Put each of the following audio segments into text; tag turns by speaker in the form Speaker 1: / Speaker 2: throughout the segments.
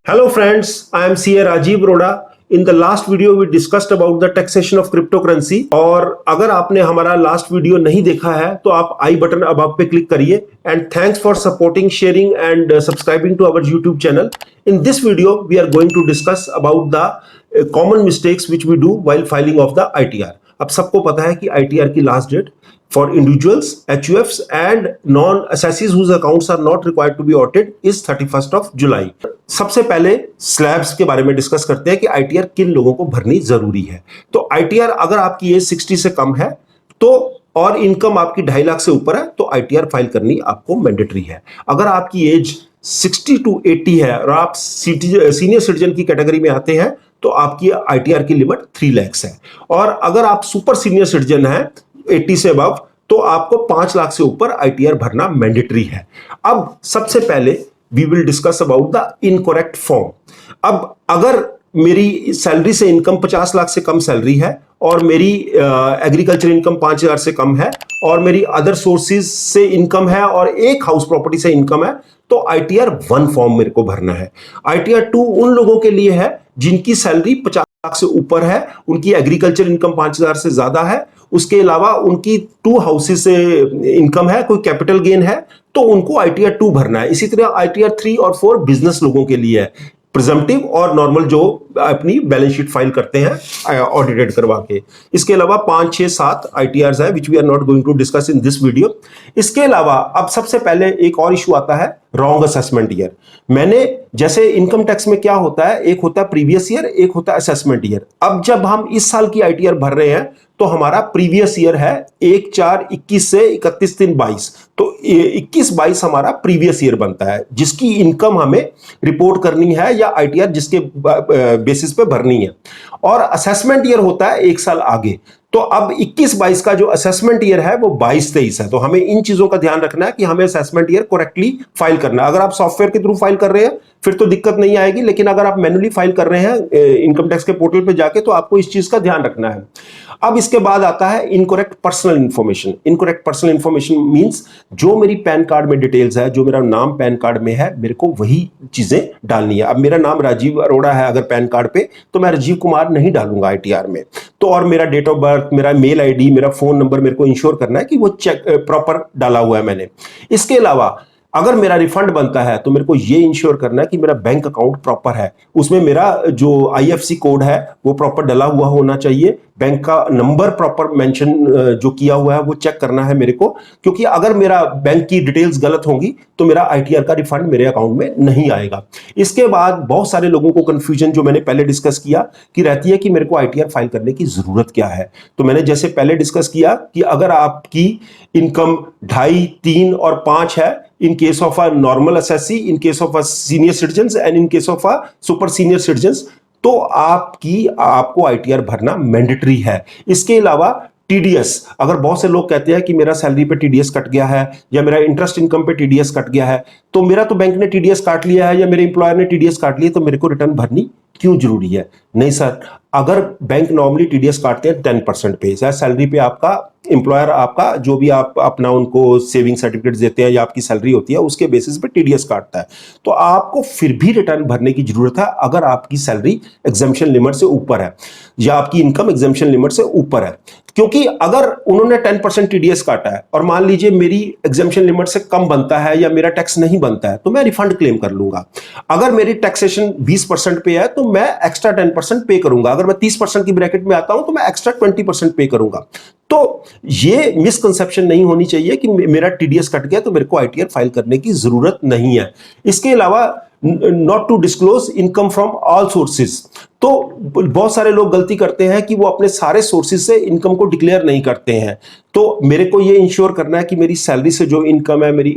Speaker 1: Hello friends, I am CA Rajiv Roda. In the last video we discussed about the taxation of cryptocurrency और अगर आपने हमारा last video नहीं देखा है तो आप आई बटन अब पे क्लिक करिए and thanks for supporting sharing and subscribing to our YouTube channel. In this video we are going to discuss about the common mistakes which we do while filing of the ITR. अब सबको पता है कि ITR की last date for individuals, HUFs and non-assessees whose accounts are not required to be audited is 31st of July. सबसे पहले slabs के बारे में डिस्कस करते हैं कि ITR किन लोगों को भरनी जरूरी है. तो ITR अगर आपकी एज 60 से कम है तो और इनकम आपकी 2.5 लाख से ऊपर है तो ITR फाइल करनी आपको मैंडेटरी है. अगर आपकी एज 60 to 80 है और आप सीनियर सिटीजन की कैटेगरी में आते हैं तो आपकी ITR की लिमिट 3 लाख है. और अगर आप सुपर सीनियर सिटीजन हैं 80 से अबव तो आपको 5 लाख से ऊपर ITR भरना मैंडेटरी है. अब सबसे पहले we will discuss about the incorrect form. अब अगर मेरी सैलरी से इनकम 50 लाख से कम सैलरी है और मेरी एग्रीकल्चर इनकम 5,000 से कम है और मेरी अदर सोर्सेज से इनकम है और एक हाउस प्रॉपर्टी से इनकम है तो ITR 1 फॉर्म मेरे को भरना है. ITR 2 उन लोगों के लिए है जिनकी सैलरी 50 लाख से ऊपर है, उनकी एग्रीकल्चर इनकम 5,000 से ज्यादा है, उसके अलावा उनकी 2 हाउसेस से इनकम है, कोई कैपिटल गेन है तो उनको ITR 2 भरना है. इसी तरह ITR 3 और 4 बिजनेस लोगों के लिए है, प्रिजम्पटिव और नॉर्मल जो अपनी बैलेंस शीट फाइल करते हैं ऑडिटेड करवा के. इसके अलावा 5, 6, 7 ITRs है which we are not going to discuss in this video. इसके अलावा अब सबसे पहले एक और इशू आता है रॉन्ग असेसमेंट ईयर. मैंने जैसे इनकम टैक्स में क्या होता है, एक होता है प्रीवियस ईयर, एक होता है असेसमेंट ईयर. अब जब हम इस साल की ITR भर रहे हैं तो हमारा प्रीवियस ईयर है 1/4/21 से 31/3/22. तो 21/22 हमारा प्रीवियस ईयर बनता है जिसकी इनकम हमें रिपोर्ट करनी है या ITR जिसके बेसिस पे भरनी है. और असेसमेंट ईयर होता है 1 साल आगे. तो अब 21/22 का जो असेसमेंट ईयर है वो 22/23 है. तो हमें इन चीजों का ध्यान रखना है कि हमें असेसमेंट ईयर करेक्टली फाइल करना है. अगर आप सॉफ्टवेयर के थ्रू फाइल कर रहे हैं फिर तो दिक्कत नहीं आएगी, लेकिन अगर आप मैन्युअली फाइल कर रहे हैं इनकम टैक्स के पोर्टल पे जाके तो आपको इस चीज का ध्यान रखना है. अब इसके बाद आता है incorrect personal information. Incorrect personal information means जो मेरी पैन कार्ड में डिटेल्स है, जो मेरा नाम पैन कार्ड में है, मेरे को वही चीजें डालनी है. अब मेरा नाम राजीव अरोड़ा है अगर पैन कार्ड पे तो मैं राजीव कुमार नहीं डालूंगा ITR में. तो और मेरा डेट ऑफ बर्थ, मेरा मेल ID, मेरा फोन नंबर मेरे को इंश्योर करना है कि वो चेक प्रॉपर डाला हुआ है मैंने. इसके अलावा अगर मेरा रिफंड बनता है तो मेरे को ये इंश्योर करना है कि मेरा बैंक अकाउंट प्रॉपर है, उसमें मेरा जो IFSC कोड है वो प्रॉपर डला हुआ होना चाहिए, बैंक का नंबर प्रॉपर मेंशन जो किया हुआ है वो चेक करना है मेरे को, क्योंकि अगर मेरा बैंक की डिटेल्स गलत होंगी तो मेरा ITR का रिफंड मेरे अकाउंट में नहीं आएगा. इसके बाद बहुत सारे लोगों को कंफ्यूजन जो मैंने पहले डिस्कस किया कि रहती है कि मेरे को ITR फाइल करने की जरूरत क्या है. तो मैंने जैसे पहले डिस्कस किया कि अगर आपकी इनकम 2.5, 3 और 5 है in case of a normal assessee, in case of a senior citizens and in case of a super senior citizens, तो आपको ITR भरना मैंडेटरी है. इसके अलावा TDS, अगर बहुत से लोग कहते हैं कि मेरा सैलरी पे TDS कट गया है या मेरा इंटरेस्ट इनकम पे TDS कट गया है तो मेरा तो बैंक ने TDS काट लिया है या मेरे एम्प्लॉयर ने TDS काट लिया तो मेरे को रिटर्न भरनी क्यों जरूरी है? नहीं सर, अगर बैंक नॉर्मली TDS काटते हैं 10% पे, सैलरी पे आपका एम्प्लॉयर आपका जो भी आप अपना उनको सेविंग सर्टिफिकेट देते हैं या आपकी सैलरी होती है उसके बेसिस पे TDS काटता है. तो आपको फिर भी रिटर्न भरने की जरूरत है अगर आपकी सैलरी एग्जम्पशन लिमिट से ऊपर है या आपकी इनकम एग्जम्पशन लिमिट से ऊपर है. क्योंकि अगर उन्होंने 10% TDS काटा है और मान लीजिए मेरी एग्जम्पशन लिमिट से कम बनता है या मेरा टैक्स नहीं बनता है तो मैं रिफंड क्लेम कर लूंगा. अगर मेरी टैक्सेशन 20% पे है तो मैं एक्स्ट्रा 10% पे करूंगा. अगर मैं 30% की ब्रैकेट में आता हूं तो मैं एक्स्ट्रा 20% पे करूंगा. तो ये मिसकंसेप्शन नहीं होनी चाहिए कि मेरा TDS कट गया तो मेरे को ITR फाइल करने की जरूरत नहीं है. इसके अलावा not to disclose income from all sources. तो बहुत सारे लोग गलती करते हैं कि वो अपने सारे सोर्सेज से इनकम को डिक्लेयर नहीं करते हैं. तो मेरे को ये इंश्योर करना है कि मेरी सैलरी से जो इनकम है, मेरी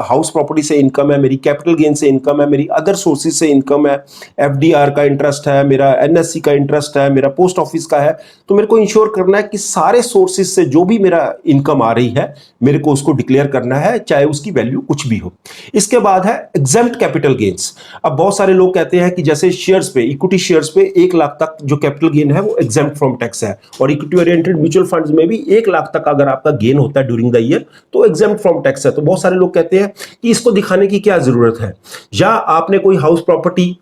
Speaker 1: हाउस प्रॉपर्टी से इनकम है, मेरी कैपिटल गेन से इनकम है, मेरी अदर सोर्सेज से इनकम है, FDR का इंटरेस्ट है, मेरा NSC का इंटरेस्ट है, मेरा पोस्ट ऑफिस का है, तो मेरे को इंश्योर करना है कि सारे सोर्सेज से जो भी मेरा इनकम आ रही है मेरे को उसको डिक्लेयर करना है, चाहे उसकी वैल्यू कुछ भी हो। इसके बाद है एग्जेम्प्ट कैपिटल गेन्स। अब बहुत सारे लोग कहते हैं कि जैसे शेयर्स पे, इक्विटी शेयर्स पे 1 लाख तक जो कैपिटल गेन है वो एग्जेम्प्ट फ्रॉम टैक्स है, और इक्विटी ओरिएंटेड म्यूचुअल फंड्स में भी 1 लाख तक अगर आपका गेन होता है ड्यूरिंग द ईयर तो एग्जेम्प्ट फ्रॉम टैक्स है। तो बहुत सारे लोग कहते हैं कि इसको दिखाने की क्या जरूरत है, या आपने कोई हाउस प्रॉपर्टी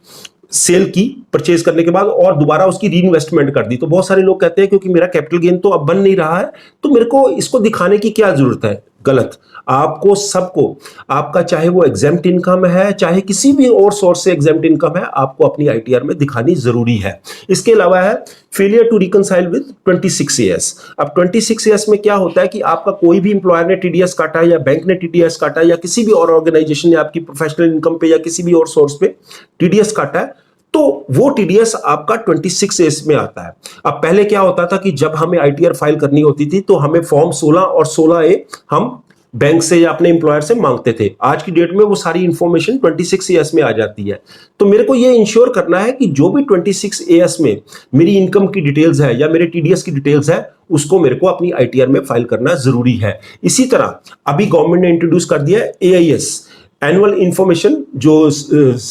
Speaker 1: सेल की परचेज करने के बाद और दोबारा उसकी री इन्वेस्टमेंट कर दी, तो बहुत सारे लोग कहते हैं क्योंकि मेरा कैपिटल गेन तो अब बन नहीं रहा है तो मेरे को इसको दिखाने की क्या जरूरत है। गलत। आपको सबको, आपका चाहे वो एग्जेम्प्ट इनकम है चाहे किसी भी और सोर्स से एग्जेम्प्ट इनकम है, आपको अपनी आईटीआर में दिखानी जरूरी है। इसके अलावा है failure to reconcile with 26AS। अब 26AS में क्या होता है कि आपका कोई भी इंप्लॉयर ने टीडीएस काटा या बैंक ने टीडीएस काटा या किसी भी और ऑर्गेनाइजेशन ने आपकी प्रोफेशनल इनकम पे या किसी भी और सोर्स पे टीडीएस काटा है, तो वो टीडीएस आपका 26AS में आता है। अब पहले क्या होता था कि जब हमें आईटीआर फाइल करनी होती थी तो हमें फॉर्म 16 और 16A हम बैंक से या अपने एम्प्लॉयर से मांगते थे। आज की डेट में वो सारी इंफॉर्मेशन 26AS में आ जाती है। तो मेरे को ये इंश्योर करना है कि जो भी 26AS में मेरी इनकम की डिटेल्स है या मेरे टीडीएस की डिटेल्स है उसको मेरे को अपनी आईटीआर में फाइल करना जरूरी है। इसी तरह अभी गवर्नमेंट ने इंट्रोड्यूस कर दिया है AIS, एनुअल इंफॉर्मेशन जो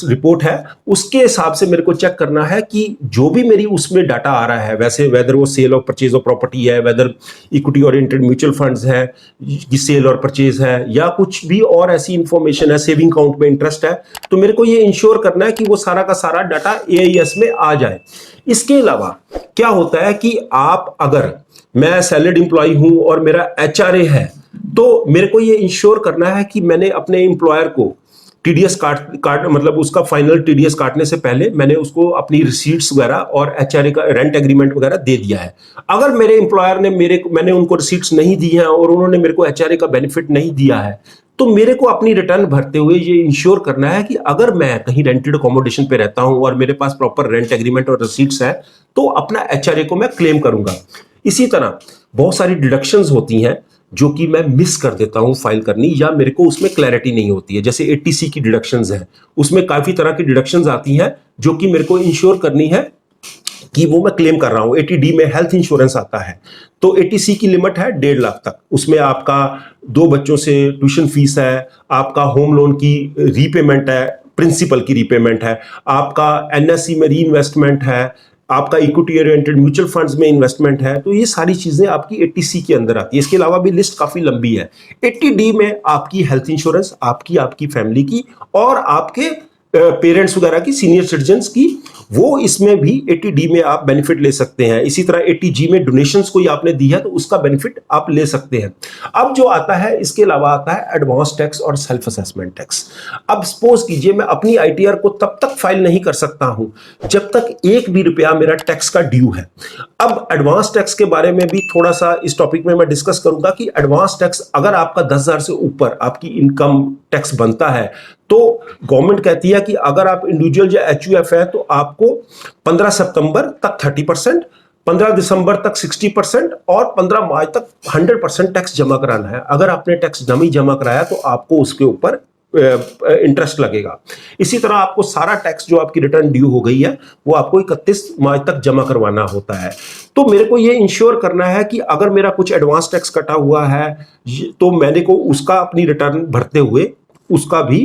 Speaker 1: रिपोर्ट है, उसके हिसाब से मेरे को चेक करना है कि जो भी मेरी उसमें डाटा आ रहा है, वैसे वेदर वो सेल और परचेज ऑफ प्रॉपर्टी है, whether equity oriented mutual funds है कि सेल और परचेज है, या कुछ भी और ऐसी इंफॉर्मेशन है, सेविंग अकाउंट में इंटरेस्ट है, तो मेरे को ये इंश्योर करना है कि वो सारा का सारा डाटा AIS में आ जाए। इसके अलावा क्या होता है कि आप, अगर मैं सैलरीड एम्प्लॉय हूं और मेरा HRA है, तो मेरे को ये इंश्योर करना है कि मैंने अपने एम्प्लॉयर को टीडीएस काट मतलब उसका फाइनल टीडीएस काटने से पहले मैंने उसको अपनी रिसीट्स वगैरह और HRA का रेंट एग्रीमेंट वगैरह दे दिया है। अगर मेरे एम्प्लॉयर ने मैंने उनको रिसीट्स नहीं दी हैं और उन्होंने मेरे को HRA का बेनिफिट नहीं दिया है, तो मेरे को अपनी रिटर्न भरते हुए ये इंश्योर करना है कि अगर मैं कहीं रेंटेड अकोमोडेशन पे रहता हूं और मेरे पास प्रॉपर रेंट एग्रीमेंट और रिसीट्स है तो अपना HRA को मैं क्लेम करूंगा। इसी तरह बहुत सारी डिडक्शंस होती हैं जो कि मैं मिस कर देता हूं फाइल करनी, या मेरे को उसमें क्लैरिटी नहीं होती है। जैसे 80C की डिडक्शंस है, उसमें काफी तरह की डिडक्शंस आती हैं जो कि मेरे को इंश्योर करनी है कि वो मैं क्लेम कर रहा हूं। 80D में हेल्थ इंश्योरेंस आता है, तो 80C की लिमिट है 1.5 लाख तक। उसमें आपका 2 बच्चों से ट्यूशन फीस है, आपका होम लोन की रीपेमेंट है, प्रिंसिपल की रीपेमेंट है, आपका NSE में री इन्वेस्टमेंट है, आपका इक्विटी ओरिएंटेड म्यूचुअल फंड्स में इन्वेस्टमेंट है। तो ये सारी चीजें आपकी 80C के अंदर आती है। इसके अलावा भी लिस्ट काफी लंबी है। 80D में आपकी हेल्थ इंश्योरेंस, आपकी फैमिली की और आपके पेरेंट्स वगैरह की, सीनियर सिटीजन्स की, वो इसमें भी 80D में आप बेनिफिट ले सकते हैं। इसी तरह 80G में डोनेशंस कोई आपने दी है तो उसका बेनिफिट आप ले सकते हैं। अब जो आता है, इसके अलावा आता है एडवांस टैक्स और सेल्फ असेसमेंट टैक्स। अब सपोज कीजिए मैं अपनी आईटीआर को तब तक फाइल नहीं कर सकता हूं जब तक 1 भी रुपया मेरा टैक्स का ड्यू है। अब एडवांस टैक्स के बारे में भी थोड़ा सा इस टॉपिक में मैं डिस्कस करूंगा कि एडवांस टैक्स अगर आपका 10,000 से ऊपर आपकी इनकम टैक्स बनता है तो गवर्नमेंट कहती है कि अगर आप इंडिविजुअल या HUF है तो आपको 15 सितंबर तक 30%, 15 दिसंबर तक 60% और 15 मार्च तक 100% टैक्स जमा कराना है। अगर आपने टैक्स नहीं जमा कराया तो आपको उसके ऊपर इंटरेस्ट लगेगा। इसी तरह आपको सारा टैक्स जो आपकी रिटर्न ड्यू हो गई है वो आपको 31 मार्च तक जमा करवाना होता है। तो मेरे को ये इंश्योर करना है कि अगर मेरा कुछ एडवांस टैक्स कटा हुआ है तो मैंने को उसका अपनी रिटर्न भरते हुए उसका भी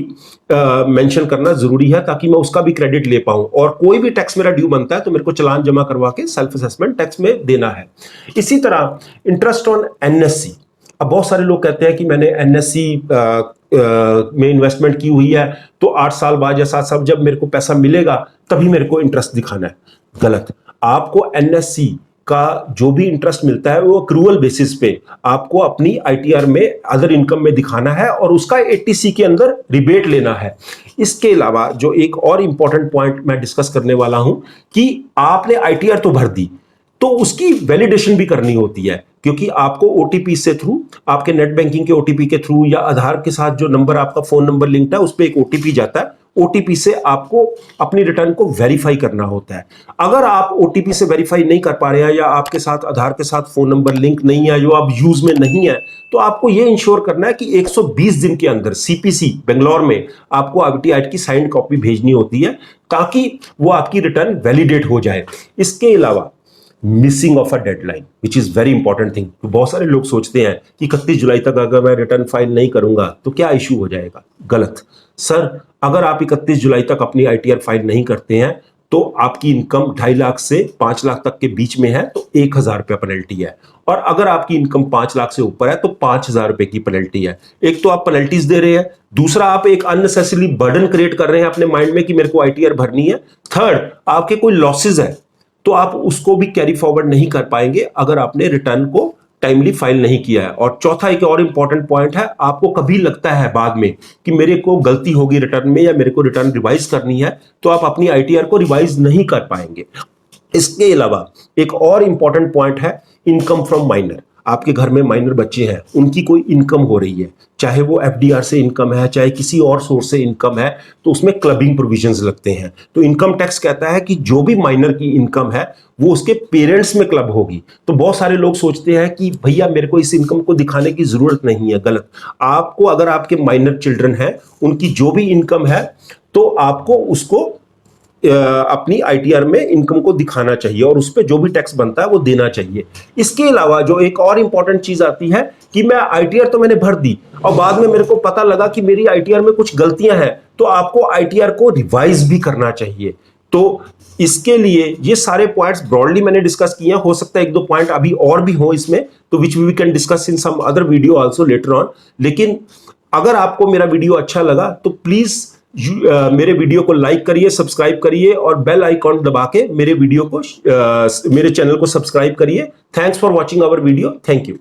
Speaker 1: मेंशन करना जरूरी है, ताकि मैं उसका भी क्रेडिट ले पाऊं। और कोई भी टैक्स मेरा ड्यू बनता है तो मेरे को चालान जमा करवा के सेल्फ असेसमेंट टैक्स में देना है। इसी तरह इंटरेस्ट ऑन NSE। अब बहुत सारे लोग कहते हैं कि मैंने NSE में इन्वेस्टमेंट की हुई है तो 8 साल बाद या 7 साल जब मेरे को पैसा मिलेगा तभी मेरे को इंटरेस्ट दिखाना है। गलत। आपको NSE का जो भी इंटरेस्ट मिलता है वो एक्रूअल बेसिस पे आपको अपनी आईटीआर में अदर इनकम में दिखाना है और उसका 80C के अंदर रिबेट लेना है। इसके अलावा जो एक और इंपॉर्टेंट पॉइंट मैं डिस्कस करने वाला हूं कि आपने आईटीआर तो भर दी तो उसकी वैलिडेशन भी करनी होती है, क्योंकि आपको OTP से थ्रू, आपके नेट बैंकिंग के OTP के थ्रू या आधार के साथ जो नंबर आपका फोन नंबर लिंक्ड है उस पर एक OTP जाता है। OTP से आपको अपनी रिटर्न को वेरीफाई करना होता है। अगर आप OTP से वेरीफाई नहीं कर पा रहे हैं या आपके साथ आधार के साथ फोन नंबर लिंक नहीं है, जो आप यूज में नहीं है, तो आपको यह इंश्योर करना है कि 120 दिन के अंदर CPC बेंगलोर में आपको IBT एक्ट की साइंड कॉपी भेजनी होती है ताकि वो आपकी रिटर्न वैलिडेट हो जाए। इसके अलावा missing of a deadline which is very important thing. तो बहुत सारे लोग सोचते हैं कि 31 जुलाई तक अगर मैं रिटर्न फाइल नहीं करूंगा तो क्या इश्यू हो जाएगा। गलत सर, अगर आप 31 जुलाई तक अपनी आईटीआर फाइल नहीं करते हैं तो आपकी इनकम 2.5 लाख से 5 लाख तक के बीच में है तो 1,000 रुपया पेनल्टी है, और अगर आपकी इनकम 5 लाख से ऊपर है तो 5,000 रुपए की पेनल्टी है। एक तो आप पेनल्टीज दे रहे हैं, दूसरा आप एक अननेसेसरी बर्डन क्रिएट कर रहे हैं अपने माइंड में कि मेरे को आईटीआर भरनी है, थर्ड आपके कोई लॉसेज है तो आप उसको भी कैरी फॉरवर्ड नहीं कर पाएंगे अगर आपने रिटर्न को टाइमली फाइल नहीं किया है। और चौथा एक और इंपॉर्टेंट पॉइंट है, आपको कभी लगता है बाद में कि मेरे को गलती होगी रिटर्न में या मेरे को रिटर्न रिवाइज करनी है, तो आप अपनी आईटीआर को रिवाइज नहीं कर पाएंगे। इसके अलावा एक और इंपॉर्टेंट पॉइंट है इनकम फ्रॉम माइनर। आपके घर में माइनर बच्चे हैं, उनकी कोई इनकम हो रही है, चाहे वो एफडीआर से इनकम है चाहे किसी और सोर्स से इनकम है, तो उसमें क्लबिंग प्रोविजंस लगते हैं। तो इनकम टैक्स कहता है कि जो भी माइनर की इनकम है वो उसके पेरेंट्स में क्लब होगी। तो बहुत सारे लोग सोचते हैं कि भैया मेरे को इस इनकम को दिखाने की जरूरत नहीं है। गलत। आपको अगर आपके माइनर चिल्ड्रन है उनकी जो भी इनकम है तो आपको उसको अपनी आईटीआर में इनकम को दिखाना चाहिए और उस पर जो भी टैक्स बनता है वो देना चाहिए। इसके अलावा जो एक और इंपॉर्टेंट चीज आती है कि मैं आईटीआर तो मैंने भर दी और बाद में मेरे को पता लगा कि मेरी आईटीआर में कुछ गलतियां हैं, तो आपको आईटीआर को रिवाइज भी करना चाहिए। तो इसके लिए ये सारे पॉइंट्स ब्रॉडली मैंने डिस्कस किए हैं, हो सकता है एक दो पॉइंट अभी और भी हो इसमें, तो which we can discuss in some other video also later on. लेकिन अगर आपको मेरा वीडियो अच्छा लगा तो प्लीज मेरे वीडियो को लाइक करिए, सब्सक्राइब करिए और बेल आइकॉन दबा के मेरे वीडियो को मेरे चैनल को सब्सक्राइब करिए। Thanks for watching our video. Thank you.